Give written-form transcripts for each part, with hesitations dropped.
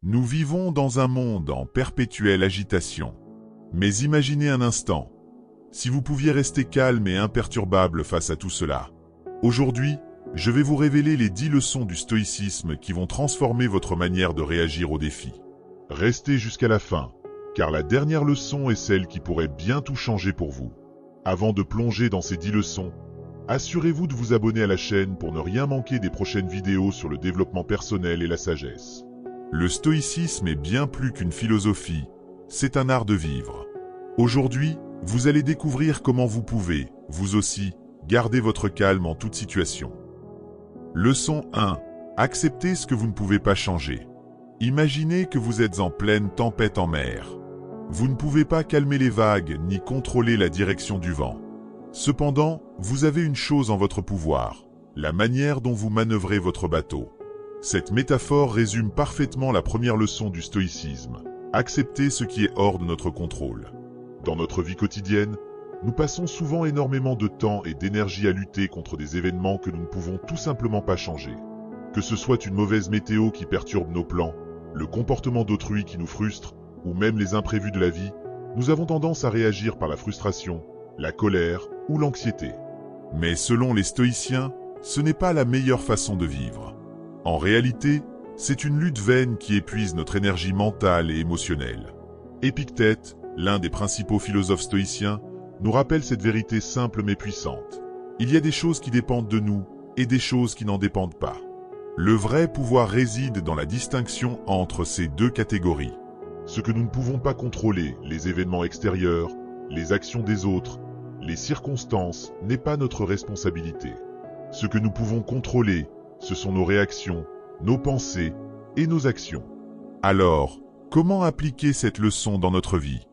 Nous vivons dans un monde en perpétuelle agitation. Mais imaginez un instant, si vous pouviez rester calme et imperturbable face à tout cela. Aujourd'hui, je vais vous révéler les 10 leçons du stoïcisme qui vont transformer votre manière de réagir aux défis. Restez jusqu'à la fin, car la dernière leçon est celle qui pourrait bien tout changer pour vous. Avant de plonger dans ces 10 leçons, assurez-vous de vous abonner à la chaîne pour ne rien manquer des prochaines vidéos sur le développement personnel et la sagesse. Le stoïcisme est bien plus qu'une philosophie, c'est un art de vivre. Aujourd'hui, vous allez découvrir comment vous pouvez, vous aussi, garder votre calme en toute situation. Leçon 1. Acceptez ce que vous ne pouvez pas changer. Imaginez que vous êtes en pleine tempête en mer. Vous ne pouvez pas calmer les vagues ni contrôler la direction du vent. Cependant, vous avez une chose en votre pouvoir, la manière dont vous manœuvrez votre bateau. Cette métaphore résume parfaitement la première leçon du stoïcisme. Accepter ce qui est hors de notre contrôle. Dans notre vie quotidienne, nous passons souvent énormément de temps et d'énergie à lutter contre des événements que nous ne pouvons tout simplement pas changer. Que ce soit une mauvaise météo qui perturbe nos plans, le comportement d'autrui qui nous frustre, ou même les imprévus de la vie, nous avons tendance à réagir par la frustration, la colère ou l'anxiété. Mais selon les stoïciens, ce n'est pas la meilleure façon de vivre. En réalité, c'est une lutte vaine qui épuise notre énergie mentale et émotionnelle. Épictète, l'un des principaux philosophes stoïciens, nous rappelle cette vérité simple mais puissante. Il y a des choses qui dépendent de nous et des choses qui n'en dépendent pas. Le vrai pouvoir réside dans la distinction entre ces deux catégories. Ce que nous ne pouvons pas contrôler, les événements extérieurs, les actions des autres, les circonstances, n'est pas notre responsabilité. Ce que nous pouvons contrôler, ce sont nos réactions, nos pensées et nos actions. Alors, comment appliquer cette leçon dans notre vie?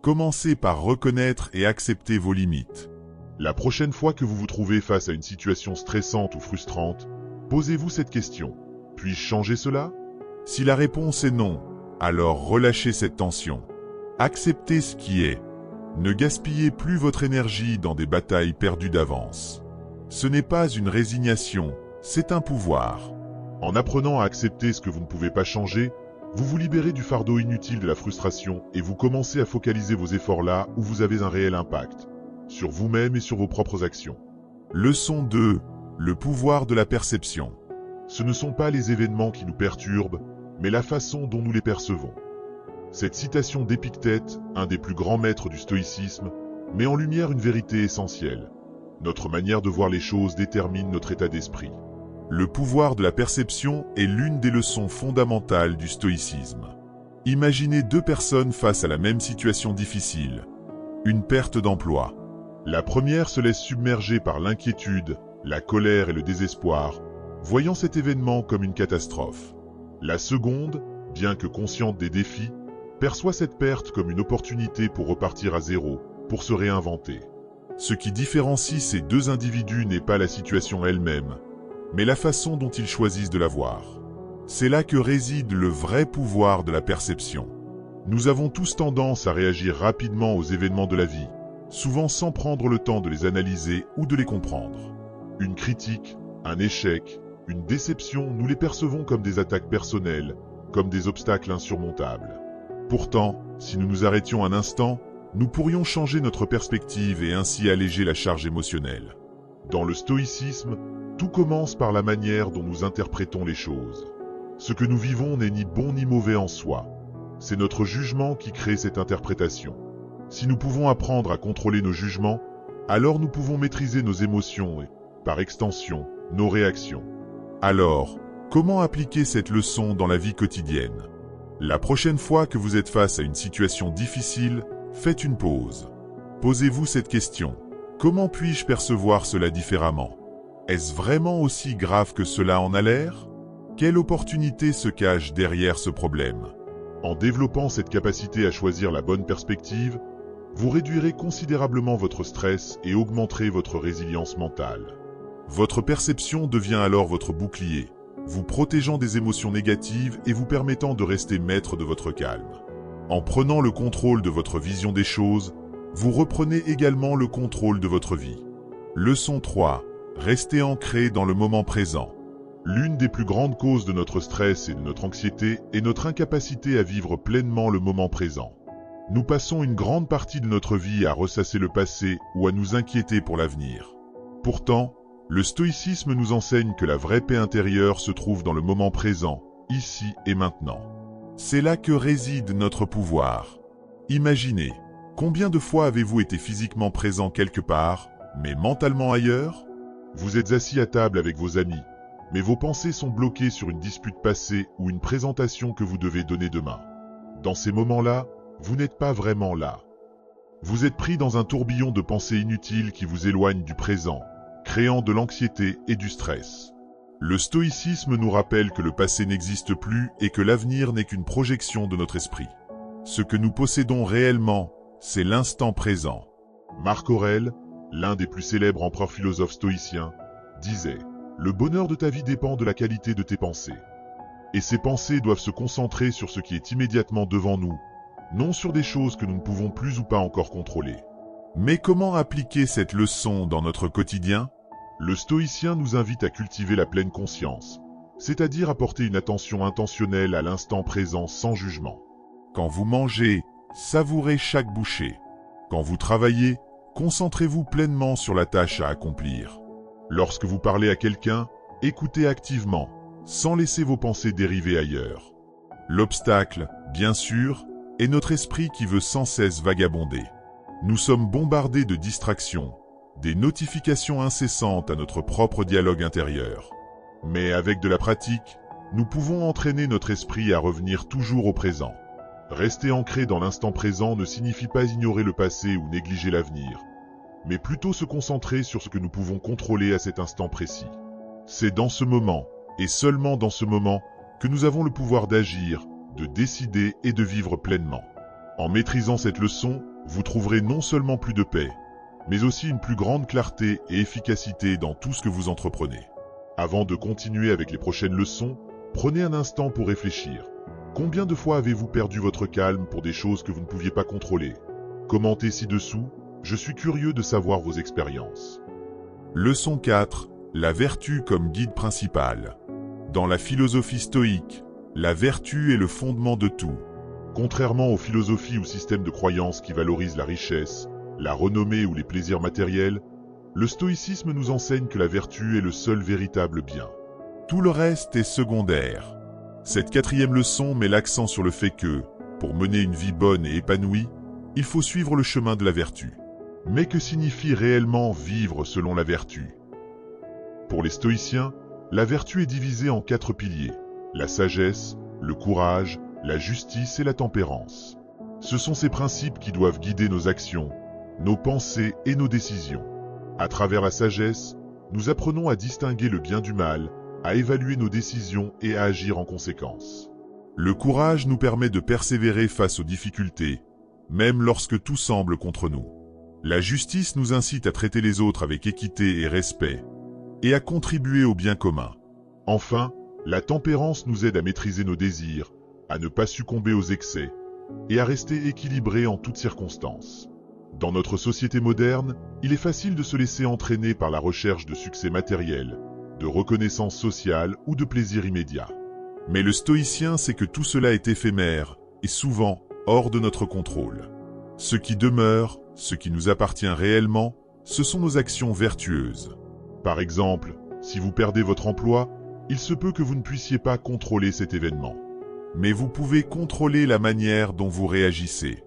Commencez par reconnaître et accepter vos limites. La prochaine fois que vous vous trouvez face à une situation stressante ou frustrante, posez-vous cette question. Puis-je changer cela? Si la réponse est non, alors relâchez cette tension. Acceptez ce qui est. Ne gaspillez plus votre énergie dans des batailles perdues d'avance. Ce n'est pas une résignation, c'est un pouvoir. En apprenant à accepter ce que vous ne pouvez pas changer, vous vous libérez du fardeau inutile de la frustration et vous commencez à focaliser vos efforts là où vous avez un réel impact, sur vous-même et sur vos propres actions. Leçon 2. Le pouvoir de la perception. Ce ne sont pas les événements qui nous perturbent, mais la façon dont nous les percevons. Cette citation d'Épictète, un des plus grands maîtres du stoïcisme, met en lumière une vérité essentielle. Notre manière de voir les choses détermine notre état d'esprit. Le pouvoir de la perception est l'une des leçons fondamentales du stoïcisme. Imaginez deux personnes face à la même situation difficile. Une perte d'emploi. La première se laisse submerger par l'inquiétude, la colère et le désespoir, voyant cet événement comme une catastrophe. La seconde, bien que consciente des défis, perçoit cette perte comme une opportunité pour repartir à zéro, pour se réinventer. Ce qui différencie ces deux individus n'est pas la situation elle-même, mais la façon dont ils choisissent de la voir. C'est là que réside le vrai pouvoir de la perception. Nous avons tous tendance à réagir rapidement aux événements de la vie, souvent sans prendre le temps de les analyser ou de les comprendre. Une critique, un échec, une déception, nous les percevons comme des attaques personnelles, comme des obstacles insurmontables. Pourtant, si nous nous arrêtions un instant, nous pourrions changer notre perspective et ainsi alléger la charge émotionnelle. Dans le stoïcisme, tout commence par la manière dont nous interprétons les choses. Ce que nous vivons n'est ni bon ni mauvais en soi. C'est notre jugement qui crée cette interprétation. Si nous pouvons apprendre à contrôler nos jugements, alors nous pouvons maîtriser nos émotions et, par extension, nos réactions. Alors, comment appliquer cette leçon dans la vie quotidienne? La prochaine fois que vous êtes face à une situation difficile, faites une pause. Posez-vous cette question. Comment puis-je percevoir cela différemment? Est-ce vraiment aussi grave que cela en a l'air? Quelle opportunité se cache derrière ce problème? En développant cette capacité à choisir la bonne perspective, vous réduirez considérablement votre stress et augmenterez votre résilience mentale. Votre perception devient alors votre bouclier, vous protégeant des émotions négatives et vous permettant de rester maître de votre calme. En prenant le contrôle de votre vision des choses, vous reprenez également le contrôle de votre vie. Leçon 3. Restez ancré dans le moment présent. L'une des plus grandes causes de notre stress et de notre anxiété est notre incapacité à vivre pleinement le moment présent. Nous passons une grande partie de notre vie à ressasser le passé ou à nous inquiéter pour l'avenir. Pourtant, le stoïcisme nous enseigne que la vraie paix intérieure se trouve dans le moment présent, ici et maintenant. C'est là que réside notre pouvoir. Imaginez, combien de fois avez-vous été physiquement présent quelque part, mais mentalement ailleurs? Vous êtes assis à table avec vos amis, mais vos pensées sont bloquées sur une dispute passée ou une présentation que vous devez donner demain. Dans ces moments-là, vous n'êtes pas vraiment là. Vous êtes pris dans un tourbillon de pensées inutiles qui vous éloignent du présent, créant de l'anxiété et du stress. Le stoïcisme nous rappelle que le passé n'existe plus et que l'avenir n'est qu'une projection de notre esprit. Ce que nous possédons réellement, c'est l'instant présent. Marc Aurèle, l'un des plus célèbres empereurs philosophes stoïciens, disait « Le bonheur de ta vie dépend de la qualité de tes pensées. Et ces pensées doivent se concentrer sur ce qui est immédiatement devant nous, non sur des choses que nous ne pouvons plus ou pas encore contrôler. » Mais comment appliquer cette leçon dans notre quotidien? Le stoïcien nous invite à cultiver la pleine conscience, c'est-à-dire à porter une attention intentionnelle à l'instant présent sans jugement. Quand vous mangez, savourez chaque bouchée. Quand vous travaillez, concentrez-vous pleinement sur la tâche à accomplir. Lorsque vous parlez à quelqu'un, écoutez activement, sans laisser vos pensées dériver ailleurs. L'obstacle, bien sûr, est notre esprit qui veut sans cesse vagabonder. Nous sommes bombardés de distractions, des notifications incessantes à notre propre dialogue intérieur. Mais avec de la pratique, nous pouvons entraîner notre esprit à revenir toujours au présent. Rester ancré dans l'instant présent ne signifie pas ignorer le passé ou négliger l'avenir, mais plutôt se concentrer sur ce que nous pouvons contrôler à cet instant précis. C'est dans ce moment, et seulement dans ce moment, que nous avons le pouvoir d'agir, de décider et de vivre pleinement. En maîtrisant cette leçon, vous trouverez non seulement plus de paix, mais aussi une plus grande clarté et efficacité dans tout ce que vous entreprenez. Avant de continuer avec les prochaines leçons, prenez un instant pour réfléchir. Combien de fois avez-vous perdu votre calme pour des choses que vous ne pouviez pas contrôler? Commentez ci-dessous, je suis curieux de savoir vos expériences. Leçon 4. La vertu comme guide principal. Dans la philosophie stoïque, la vertu est le fondement de tout. Contrairement aux philosophies ou systèmes de croyances qui valorisent la richesse, la renommée ou les plaisirs matériels, le stoïcisme nous enseigne que la vertu est le seul véritable bien. Tout le reste est secondaire. Cette quatrième leçon met l'accent sur le fait que, pour mener une vie bonne et épanouie, il faut suivre le chemin de la vertu. Mais que signifie réellement vivre selon la vertu? Pour les stoïciens, la vertu est divisée en 4 piliers: la sagesse, le courage, la justice et la tempérance. Ce sont ces principes qui doivent guider nos actions, nos pensées et nos décisions. À travers la sagesse, nous apprenons à distinguer le bien du mal, à évaluer nos décisions et à agir en conséquence. Le courage nous permet de persévérer face aux difficultés, même lorsque tout semble contre nous. La justice nous incite à traiter les autres avec équité et respect, et à contribuer au bien commun. Enfin, la tempérance nous aide à maîtriser nos désirs, à ne pas succomber aux excès, et à rester équilibrés en toutes circonstances. Dans notre société moderne, il est facile de se laisser entraîner par la recherche de succès matériel, de reconnaissance sociale ou de plaisir immédiat. Mais le stoïcien sait que tout cela est éphémère et souvent hors de notre contrôle. Ce qui demeure, ce qui nous appartient réellement, ce sont nos actions vertueuses. Par exemple, si vous perdez votre emploi, il se peut que vous ne puissiez pas contrôler cet événement. Mais vous pouvez contrôler la manière dont vous réagissez.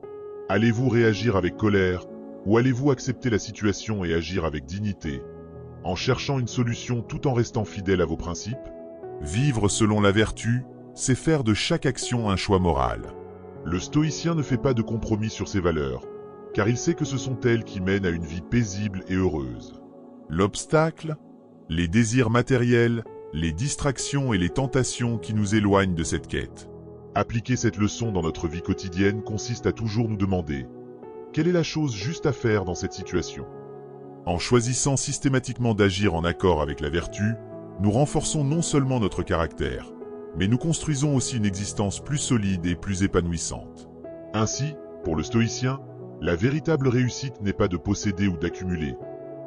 Allez-vous réagir avec colère ou allez-vous accepter la situation et agir avec dignité, en cherchant une solution tout en restant fidèle à vos principes? Vivre selon la vertu, c'est faire de chaque action un choix moral. Le stoïcien ne fait pas de compromis sur ses valeurs, car il sait que ce sont elles qui mènent à une vie paisible et heureuse. L'obstacle, les désirs matériels, les distractions et les tentations qui nous éloignent de cette quête. Appliquer cette leçon dans notre vie quotidienne consiste à toujours nous demander « Quelle est la chose juste à faire dans cette situation ?» En choisissant systématiquement d'agir en accord avec la vertu, nous renforçons non seulement notre caractère, mais nous construisons aussi une existence plus solide et plus épanouissante. Ainsi, pour le stoïcien, la véritable réussite n'est pas de posséder ou d'accumuler,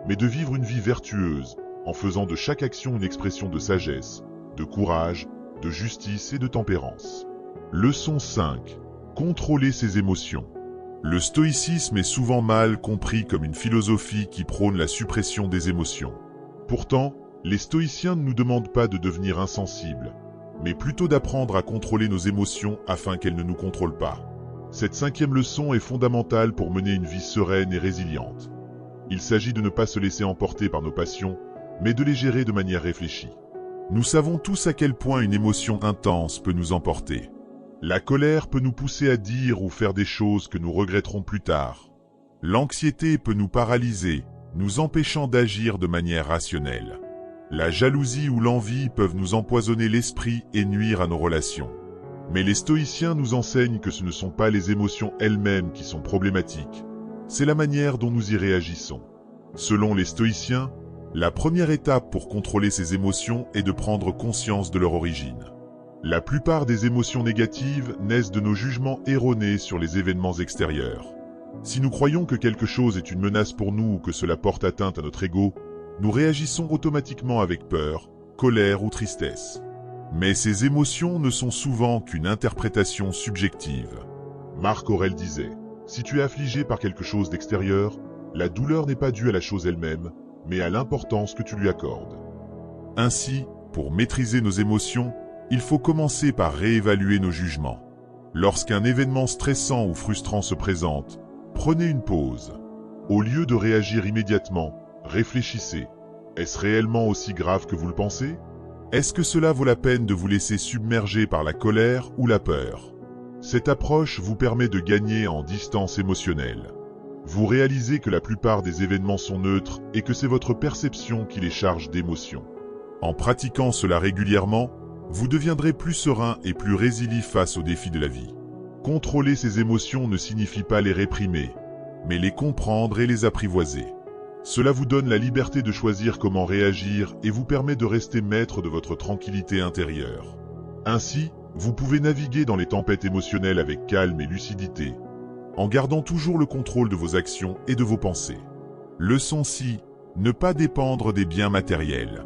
mais de vivre une vie vertueuse, en faisant de chaque action une expression de sagesse, de courage, de justice et de tempérance. Leçon 5. Contrôler ses émotions. Le stoïcisme est souvent mal compris comme une philosophie qui prône la suppression des émotions. Pourtant, les stoïciens ne nous demandent pas de devenir insensibles, mais plutôt d'apprendre à contrôler nos émotions afin qu'elles ne nous contrôlent pas. Cette 5e leçon est fondamentale pour mener une vie sereine et résiliente. Il s'agit de ne pas se laisser emporter par nos passions, mais de les gérer de manière réfléchie. Nous savons tous à quel point une émotion intense peut nous emporter. La colère peut nous pousser à dire ou faire des choses que nous regretterons plus tard. L'anxiété peut nous paralyser, nous empêchant d'agir de manière rationnelle. La jalousie ou l'envie peuvent nous empoisonner l'esprit et nuire à nos relations. Mais les stoïciens nous enseignent que ce ne sont pas les émotions elles-mêmes qui sont problématiques, c'est la manière dont nous y réagissons. Selon les stoïciens, la première étape pour contrôler ces émotions est de prendre conscience de leur origine. La plupart des émotions négatives naissent de nos jugements erronés sur les événements extérieurs. Si nous croyons que quelque chose est une menace pour nous ou que cela porte atteinte à notre ego, nous réagissons automatiquement avec peur, colère ou tristesse. Mais ces émotions ne sont souvent qu'une interprétation subjective. Marc Aurèle disait « Si tu es affligé par quelque chose d'extérieur, la douleur n'est pas due à la chose elle-même, mais à l'importance que tu lui accordes. » Ainsi, pour maîtriser nos émotions, il faut commencer par réévaluer nos jugements. Lorsqu'un événement stressant ou frustrant se présente, prenez une pause. Au lieu de réagir immédiatement, réfléchissez. Est-ce réellement aussi grave que vous le pensez? Est-ce que cela vaut la peine de vous laisser submerger par la colère ou la peur? Cette approche vous permet de gagner en distance émotionnelle. Vous réalisez que la plupart des événements sont neutres et que c'est votre perception qui les charge d'émotions. En pratiquant cela régulièrement, vous deviendrez plus serein et plus résilient face aux défis de la vie. Contrôler ces émotions ne signifie pas les réprimer, mais les comprendre et les apprivoiser. Cela vous donne la liberté de choisir comment réagir et vous permet de rester maître de votre tranquillité intérieure. Ainsi, vous pouvez naviguer dans les tempêtes émotionnelles avec calme et lucidité, en gardant toujours le contrôle de vos actions et de vos pensées. Leçon 6. Ne pas dépendre des biens matériels.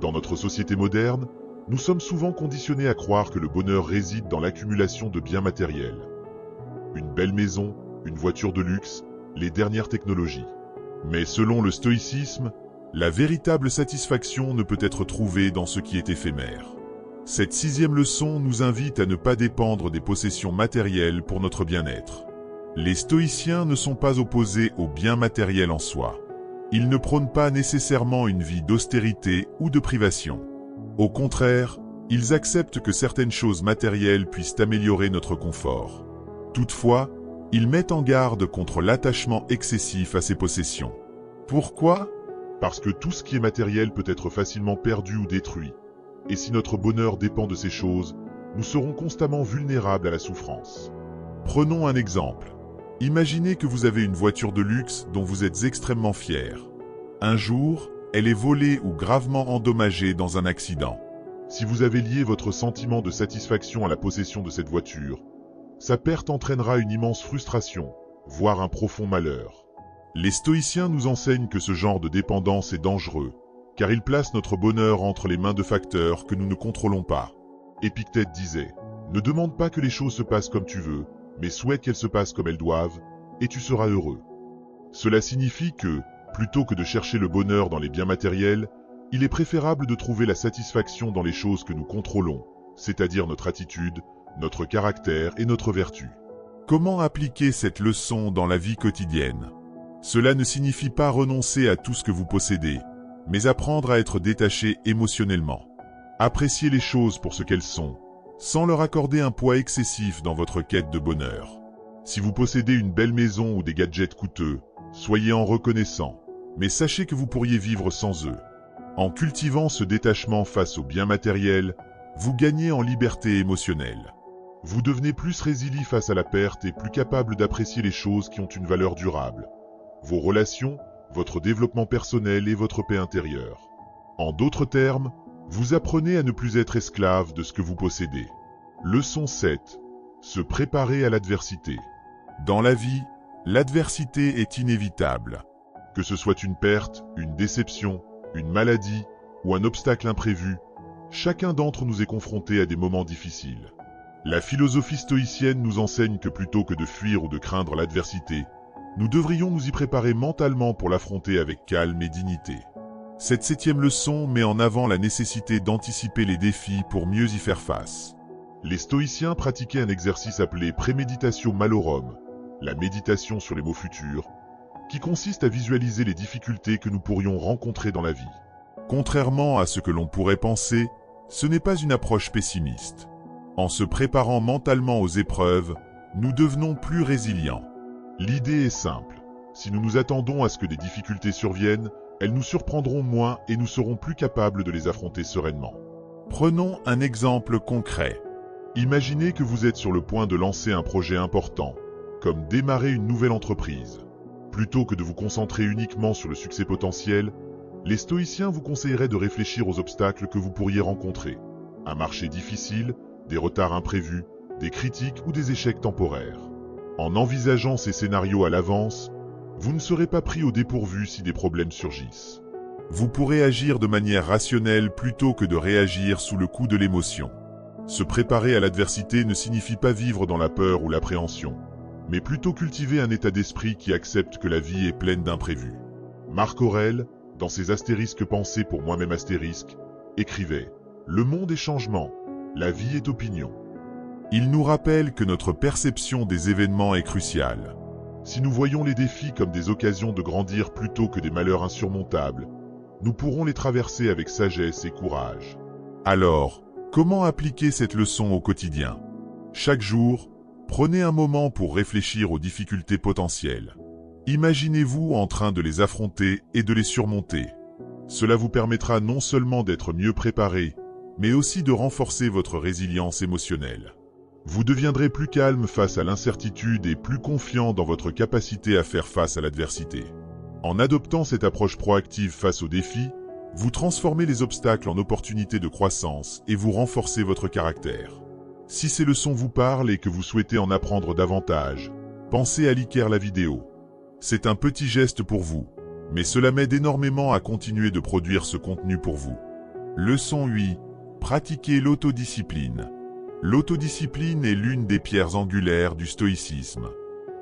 Dans notre société moderne, nous sommes souvent conditionnés à croire que le bonheur réside dans l'accumulation de biens matériels. Une belle maison, une voiture de luxe, les dernières technologies. Mais selon le stoïcisme, la véritable satisfaction ne peut être trouvée dans ce qui est éphémère. Cette 6e leçon nous invite à ne pas dépendre des possessions matérielles pour notre bien-être. Les stoïciens ne sont pas opposés aux biens matériels en soi. Ils ne prônent pas nécessairement une vie d'austérité ou de privation. Au contraire, ils acceptent que certaines choses matérielles puissent améliorer notre confort. Toutefois, ils mettent en garde contre l'attachement excessif à ces possessions. Pourquoi? Parce que tout ce qui est matériel peut être facilement perdu ou détruit. Et si notre bonheur dépend de ces choses, nous serons constamment vulnérables à la souffrance. Prenons un exemple. Imaginez que vous avez une voiture de luxe dont vous êtes extrêmement fier. Un jour, elle est volée ou gravement endommagée dans un accident. Si vous avez lié votre sentiment de satisfaction à la possession de cette voiture, sa perte entraînera une immense frustration, voire un profond malheur. Les stoïciens nous enseignent que ce genre de dépendance est dangereux, car il place notre bonheur entre les mains de facteurs que nous ne contrôlons pas. Épictète disait « Ne demande pas que les choses se passent comme tu veux, mais souhaite qu'elles se passent comme elles doivent, et tu seras heureux. » Cela signifie que, plutôt que de chercher le bonheur dans les biens matériels, il est préférable de trouver la satisfaction dans les choses que nous contrôlons, c'est-à-dire notre attitude, notre caractère et notre vertu. Comment appliquer cette leçon dans la vie quotidienne? Cela ne signifie pas renoncer à tout ce que vous possédez, mais apprendre à être détaché émotionnellement. Appréciez les choses pour ce qu'elles sont, sans leur accorder un poids excessif dans votre quête de bonheur. Si vous possédez une belle maison ou des gadgets coûteux, soyez en reconnaissant, mais sachez que vous pourriez vivre sans eux. En cultivant ce détachement face aux biens matériels, vous gagnez en liberté émotionnelle. Vous devenez plus résilient face à la perte et plus capable d'apprécier les choses qui ont une valeur durable. Vos relations, votre développement personnel et votre paix intérieure. En d'autres termes, vous apprenez à ne plus être esclave de ce que vous possédez. Leçon 7. Se préparer à l'adversité. Dans la vie, l'adversité est inévitable. Que ce soit une perte, une déception, une maladie ou un obstacle imprévu, Chacun d'entre nous est confronté à des moments difficiles. La philosophie stoïcienne nous enseigne que plutôt que de fuir ou de craindre l'adversité, nous devrions nous y préparer mentalement pour l'affronter avec calme et dignité. Cette 7e leçon met en avant la nécessité d'anticiper les défis pour mieux y faire face. Les stoïciens pratiquaient un exercice appelé préméditatio malorum, la méditation sur les maux futurs, qui consiste à visualiser les difficultés que nous pourrions rencontrer dans la vie. Contrairement à ce que l'on pourrait penser, ce n'est pas une approche pessimiste. En se préparant mentalement aux épreuves, nous devenons plus résilients. L'idée est simple. Si nous nous attendons à ce que des difficultés surviennent, elles nous surprendront moins et nous serons plus capables de les affronter sereinement. Prenons un exemple concret. Imaginez que vous êtes sur le point de lancer un projet important, comme démarrer une nouvelle entreprise. Plutôt que de vous concentrer uniquement sur le succès potentiel, les stoïciens vous conseilleraient de réfléchir aux obstacles que vous pourriez rencontrer. Un marché difficile, des retards imprévus, des critiques ou des échecs temporaires. En envisageant ces scénarios à l'avance, vous ne serez pas pris au dépourvu si des problèmes surgissent. Vous pourrez agir de manière rationnelle plutôt que de réagir sous le coup de l'émotion. Se préparer à l'adversité ne signifie pas vivre dans la peur ou l'appréhension, mais plutôt cultiver un état d'esprit qui accepte que la vie est pleine d'imprévus. Marc Aurèle, dans ses astérisques pensées pour moi-même astérisque, écrivait « Le monde est changement, la vie est opinion ». Il nous rappelle que notre perception des événements est cruciale. Si nous voyons les défis comme des occasions de grandir plutôt que des malheurs insurmontables, nous pourrons les traverser avec sagesse et courage. Alors, comment appliquer cette leçon au quotidien? Chaque jour, prenez un moment pour réfléchir aux difficultés potentielles. Imaginez-vous en train de les affronter et de les surmonter. Cela vous permettra non seulement d'être mieux préparé, mais aussi de renforcer votre résilience émotionnelle. Vous deviendrez plus calme face à l'incertitude et plus confiant dans votre capacité à faire face à l'adversité. En adoptant cette approche proactive face aux défis, vous transformez les obstacles en opportunités de croissance et vous renforcez votre caractère. Si ces leçons vous parlent et que vous souhaitez en apprendre davantage, pensez à liker la vidéo. C'est un petit geste pour vous, mais cela m'aide énormément à continuer de produire ce contenu pour vous. Leçon 8. Pratiquez l'autodiscipline. L'autodiscipline est l'une des pierres angulaires du stoïcisme.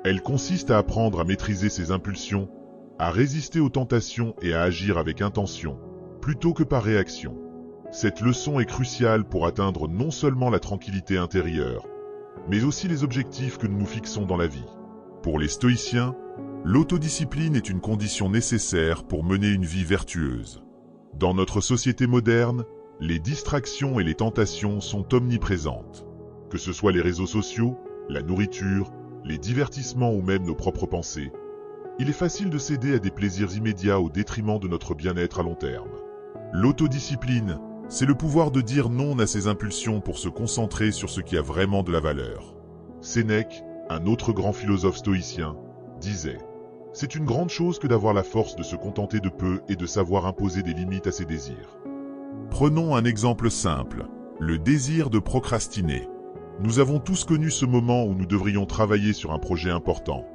Elle consiste à apprendre à maîtriser ses impulsions, à résister aux tentations et à agir avec intention, plutôt que par réaction. Cette leçon est cruciale pour atteindre non seulement la tranquillité intérieure, mais aussi les objectifs que nous nous fixons dans la vie. Pour les stoïciens, l'autodiscipline est une condition nécessaire pour mener une vie vertueuse. Dans notre société moderne, les distractions et les tentations sont omniprésentes. Que ce soit les réseaux sociaux, la nourriture, les divertissements ou même nos propres pensées, il est facile de céder à des plaisirs immédiats au détriment de notre bien-être à long terme. L'autodiscipline, c'est le pouvoir de dire non à ses impulsions pour se concentrer sur ce qui a vraiment de la valeur. Sénèque, un autre grand philosophe stoïcien, disait « C'est une grande chose que d'avoir la force de se contenter de peu et de savoir imposer des limites à ses désirs. » Prenons un exemple simple, le désir de procrastiner. Nous avons tous connu ce moment où nous devrions travailler sur un projet important,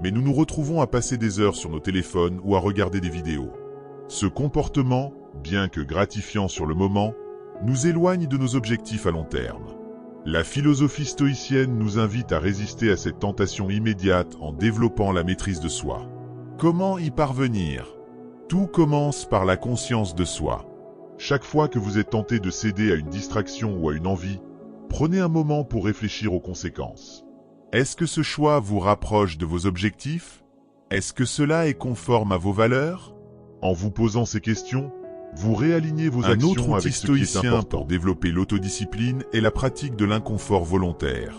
mais nous nous retrouvons à passer des heures sur nos téléphones ou à regarder des vidéos. Ce comportement, bien que gratifiant sur le moment, nous éloigne de nos objectifs à long terme. La philosophie stoïcienne nous invite à résister à cette tentation immédiate en développant la maîtrise de soi. Comment y parvenir? Tout commence par la conscience de soi. Chaque fois que vous êtes tenté de céder à une distraction ou à une envie, prenez un moment pour réfléchir aux conséquences. Est-ce que ce choix vous rapproche de vos objectifs? Est-ce que cela est conforme à vos valeurs? En vous posant ces questions, vous réalignez vos actions avec ce qui est important. Pour développer l'autodiscipline est la pratique de l'inconfort volontaire.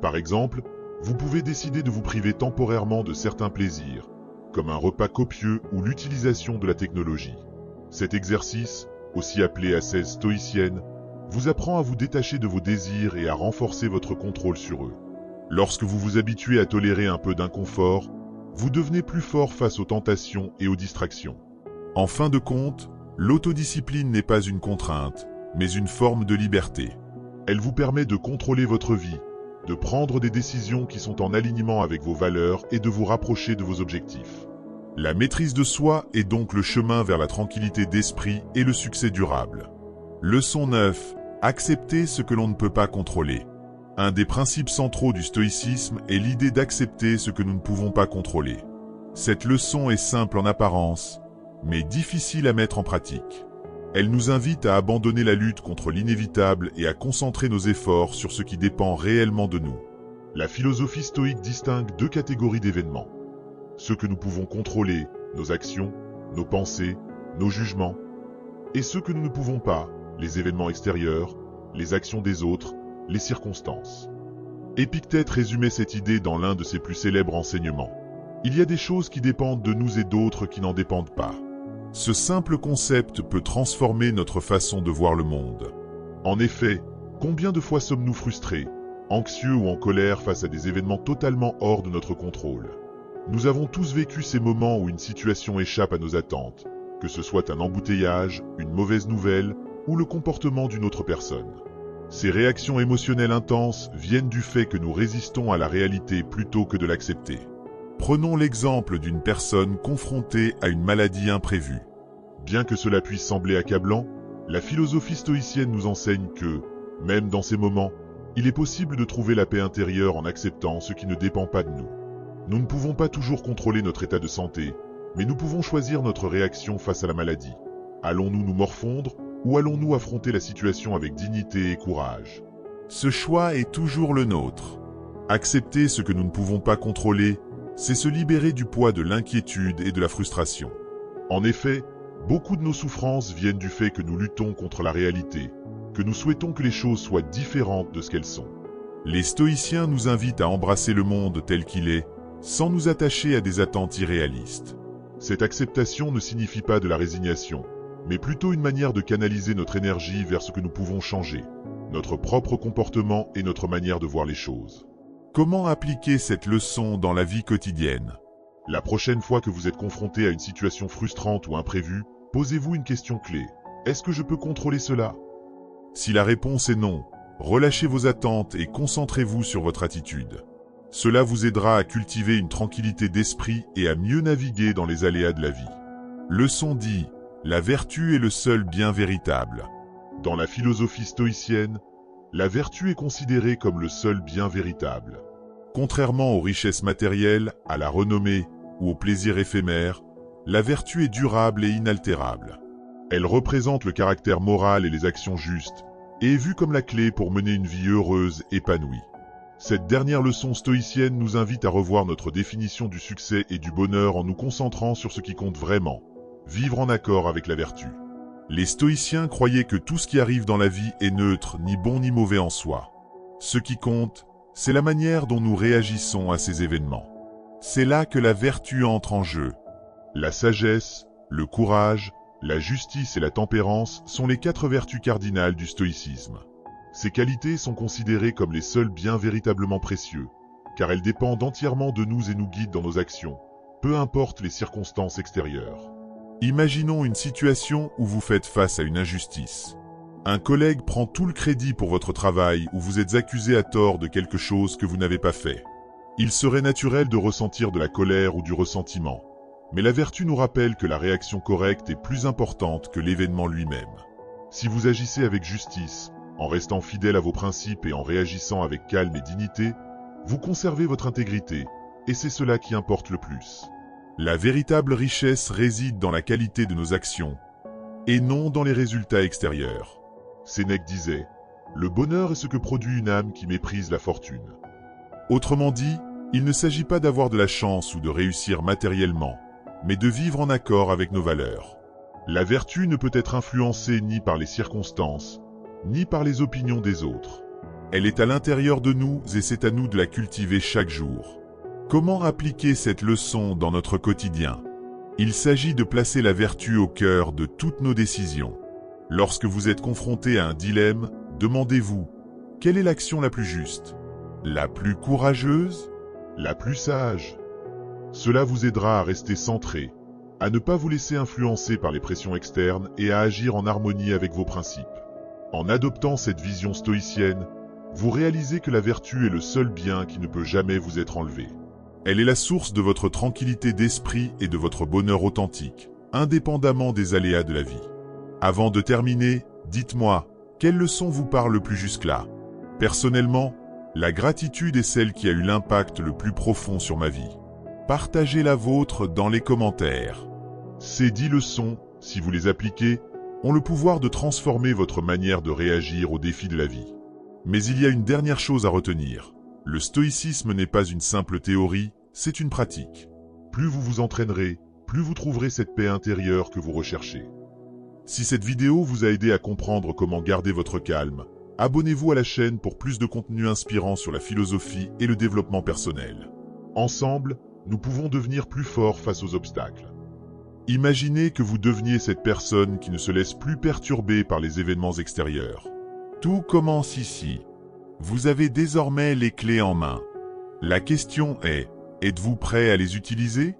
Par exemple, vous pouvez décider de vous priver temporairement de certains plaisirs, comme un repas copieux ou l'utilisation de la technologie. Cet exercice, aussi appelé ascèse stoïcienne, vous apprend à vous détacher de vos désirs et à renforcer votre contrôle sur eux. Lorsque vous vous habituez à tolérer un peu d'inconfort, vous devenez plus fort face aux tentations et aux distractions. En fin de compte, l'autodiscipline n'est pas une contrainte, mais une forme de liberté. Elle vous permet de contrôler votre vie, de prendre des décisions qui sont en alignement avec vos valeurs et de vous rapprocher de vos objectifs. La maîtrise de soi est donc le chemin vers la tranquillité d'esprit et le succès durable. Leçon 9. Accepter ce que l'on ne peut pas contrôler. Un des principes centraux du stoïcisme est l'idée d'accepter ce que nous ne pouvons pas contrôler. Cette leçon est simple en apparence, mais difficile à mettre en pratique. Elle nous invite à abandonner la lutte contre l'inévitable et à concentrer nos efforts sur ce qui dépend réellement de nous. La philosophie stoïque distingue deux catégories d'événements. Ceux que nous pouvons contrôler, nos actions, nos pensées, nos jugements, et ceux que nous ne pouvons pas, les événements extérieurs, les actions des autres, les circonstances. Épictète résumait cette idée dans l'un de ses plus célèbres enseignements. Il y a des choses qui dépendent de nous et d'autres qui n'en dépendent pas. Ce simple concept peut transformer notre façon de voir le monde. En effet, combien de fois sommes-nous frustrés, anxieux ou en colère face à des événements totalement hors de notre contrôle? Nous avons tous vécu ces moments où une situation échappe à nos attentes, que ce soit un embouteillage, une mauvaise nouvelle ou le comportement d'une autre personne. Ces réactions émotionnelles intenses viennent du fait que nous résistons à la réalité plutôt que de l'accepter. Prenons l'exemple d'une personne confrontée à une maladie imprévue. Bien que cela puisse sembler accablant, la philosophie stoïcienne nous enseigne que, même dans ces moments, il est possible de trouver la paix intérieure en acceptant ce qui ne dépend pas de nous. Nous ne pouvons pas toujours contrôler notre état de santé, mais nous pouvons choisir notre réaction face à la maladie. Allons-nous nous morfondre ou allons-nous affronter la situation avec dignité et courage? Ce choix est toujours le nôtre. Accepter ce que nous ne pouvons pas contrôler, c'est se libérer du poids de l'inquiétude et de la frustration. En effet, beaucoup de nos souffrances viennent du fait que nous luttons contre la réalité, que nous souhaitons que les choses soient différentes de ce qu'elles sont. Les stoïciens nous invitent à embrasser le monde tel qu'il est, sans nous attacher à des attentes irréalistes. Cette acceptation ne signifie pas de la résignation, mais plutôt une manière de canaliser notre énergie vers ce que nous pouvons changer, notre propre comportement et notre manière de voir les choses. Comment appliquer cette leçon dans la vie quotidienne? La prochaine fois que vous êtes confronté à une situation frustrante ou imprévue, posez-vous une question clé. Est-ce que je peux contrôler cela? Si la réponse est non, relâchez vos attentes et concentrez-vous sur votre attitude. Cela vous aidera à cultiver une tranquillité d'esprit et à mieux naviguer dans les aléas de la vie. Leçon 10. La vertu est le seul bien véritable. Dans la philosophie stoïcienne, la vertu est considérée comme le seul bien véritable. Contrairement aux richesses matérielles, à la renommée ou au plaisir éphémère, la vertu est durable et inaltérable. Elle représente le caractère moral et les actions justes, et est vue comme la clé pour mener une vie heureuse, épanouie. Cette dernière leçon stoïcienne nous invite à revoir notre définition du succès et du bonheur en nous concentrant sur ce qui compte vraiment, vivre en accord avec la vertu. Les stoïciens croyaient que tout ce qui arrive dans la vie est neutre, ni bon ni mauvais en soi. Ce qui compte, c'est la manière dont nous réagissons à ces événements. C'est là que la vertu entre en jeu. La sagesse, le courage, la justice et la tempérance sont les 4 vertus cardinales du stoïcisme. Ces qualités sont considérées comme les seuls biens véritablement précieux, car elles dépendent entièrement de nous et nous guident dans nos actions, peu importe les circonstances extérieures. Imaginons une situation où vous faites face à une injustice. Un collègue prend tout le crédit pour votre travail ou vous êtes accusé à tort de quelque chose que vous n'avez pas fait. Il serait naturel de ressentir de la colère ou du ressentiment, mais la vertu nous rappelle que la réaction correcte est plus importante que l'événement lui-même. Si vous agissez avec justice, en restant fidèle à vos principes et en réagissant avec calme et dignité, vous conservez votre intégrité, et c'est cela qui importe le plus. La véritable richesse réside dans la qualité de nos actions, et non dans les résultats extérieurs. Sénèque disait, « Le bonheur est ce que produit une âme qui méprise la fortune. » Autrement dit, il ne s'agit pas d'avoir de la chance ou de réussir matériellement, mais de vivre en accord avec nos valeurs. La vertu ne peut être influencée ni par les circonstances, ni par les opinions des autres. Elle est à l'intérieur de nous et c'est à nous de la cultiver chaque jour. Comment appliquer cette leçon dans notre quotidien? Il s'agit de placer la vertu au cœur de toutes nos décisions. Lorsque vous êtes confronté à un dilemme, demandez-vous, quelle est l'action la plus juste? La plus courageuse? La plus sage? Cela vous aidera à rester centré, à ne pas vous laisser influencer par les pressions externes et à agir en harmonie avec vos principes. En adoptant cette vision stoïcienne, vous réalisez que la vertu est le seul bien qui ne peut jamais vous être enlevé. Elle est la source de votre tranquillité d'esprit et de votre bonheur authentique, indépendamment des aléas de la vie. Avant de terminer, Dites-moi, quelle leçon vous parle le plus jusque-là? Personnellement, la gratitude est celle qui a eu l'impact le plus profond sur ma vie. Partagez la vôtre dans les commentaires. Ces 10 leçons, si vous les appliquez, ont le pouvoir de transformer votre manière de réagir aux défis de la vie. Mais il y a une dernière chose à retenir. Le stoïcisme n'est pas une simple théorie, c'est une pratique. Plus vous vous entraînerez, plus vous trouverez cette paix intérieure que vous recherchez. Si cette vidéo vous a aidé à comprendre comment garder votre calme, abonnez-vous à la chaîne pour plus de contenu inspirant sur la philosophie et le développement personnel. Ensemble, nous pouvons devenir plus forts face aux obstacles. Imaginez que vous deveniez cette personne qui ne se laisse plus perturber par les événements extérieurs. Tout commence ici. Vous avez désormais les clés en main. La question est, êtes-vous prêt à les utiliser ?